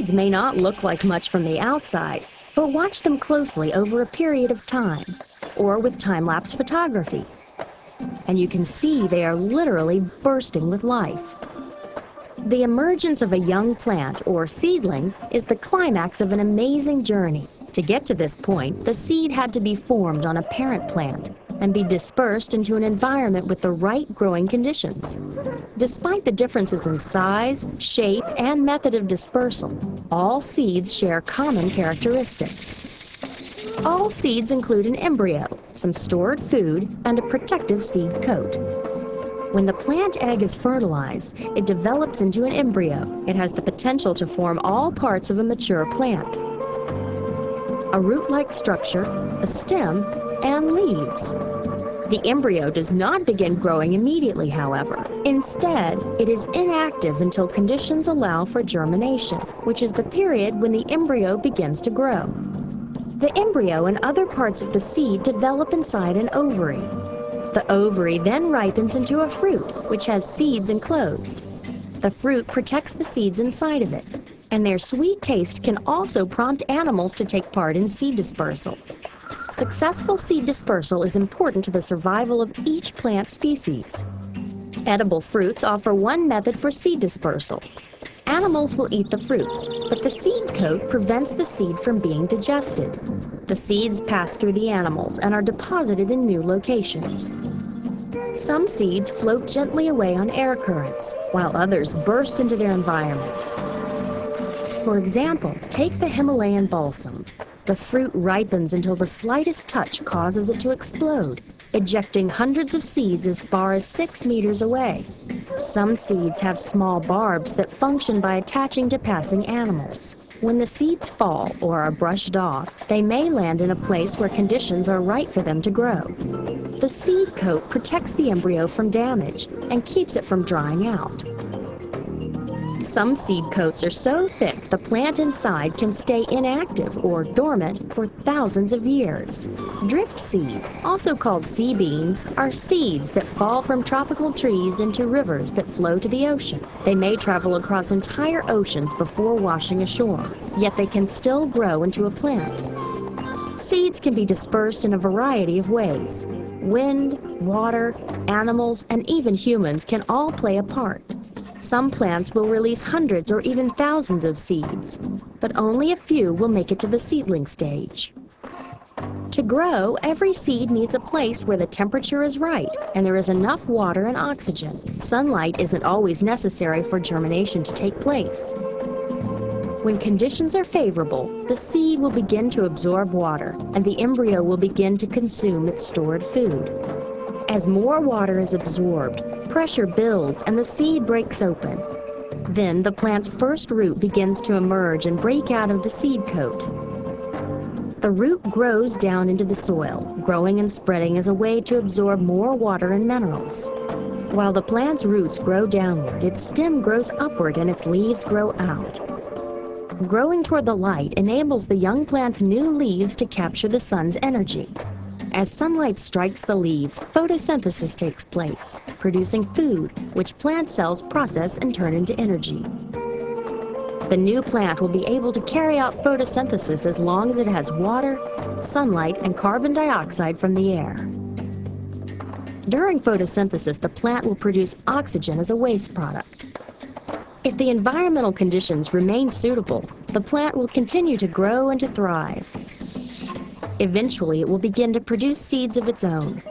seeds may not look like much from the outside, but watch them closely over a period of time, or with time-lapse photography, and you can see they are literally bursting with life. The emergence of a young plant or seedling is the climax of an amazing journey. To get to this point, the seed had to be formed on a parent plant and be dispersed into an environment with the right growing conditions. Despite the differences in size, shape, and method of dispersal, all seeds share common characteristics. All seeds include an embryo, some stored food, and a protective seed coat. When the plant egg is fertilized, it develops into an embryo. It has the potential to form all parts of a mature plant: a root-like structure, a stem, and leaves. The embryo does not begin growing immediately, however. Instead, it is inactive until conditions allow for germination, which is the period when the embryo begins to grow. The embryo and other parts of the seed develop inside an ovary. The ovary then ripens into a fruit, which has seeds enclosed. The fruit protects the seeds inside of it, and their sweet taste can also prompt animals to take part in seed dispersal. Successful seed dispersal is important to the survival of each plant species. Edible fruits offer one method for seed dispersal. Animals will eat the fruits, but the seed coat prevents the seed from being digested. The seeds pass through the animals and are deposited in new locations. Some seeds float gently away on air currents, while others burst into their environment. For example, take the Himalayan balsam. The fruit ripens until the slightest touch causes it to explode, ejecting hundreds of seeds as far as 6 meters away. Some seeds have small barbs that function by attaching to passing animals. When the seeds fall or are brushed off, they may land in a place where conditions are right for them to grow. The seed coat protects the embryo from damage and keeps it from drying out. Some seed coats are so thick the plant inside can stay inactive or dormant for thousands of years. Drift seeds, also called sea beans, are seeds that fall from tropical trees into rivers that flow to the ocean. They may travel across entire oceans before washing ashore, yet they can still grow into a plant. Seeds can be dispersed in a variety of ways. Wind, water, animals, and even humans can all play a part. Some plants will release hundreds or even thousands of seeds, but only a few will make it to the seedling stage. To grow, every seed needs a place where the temperature is right and there is enough water and oxygen. Sunlight isn't always necessary for germination to take place. When conditions are favorable, the seed will begin to absorb water and the embryo will begin to consume its stored food. As more water is absorbed, pressure builds and the seed breaks open. Then the plant's first root begins to emerge and break out of the seed coat. The root grows down into the soil, growing and spreading as a way to absorb more water and minerals. While the plant's roots grow downward, its stem grows upward and its leaves grow out. Growing toward the light enables the young plant's new leaves to capture the sun's energy. As sunlight strikes the leaves, photosynthesis takes place, producing food, which plant cells process and turn into energy. The new plant will be able to carry out photosynthesis as long as it has water, sunlight, and carbon dioxide from the air. During photosynthesis, the plant will produce oxygen as a waste product. If the environmental conditions remain suitable, the plant will continue to grow and to thrive. Eventually, it will begin to produce seeds of its own.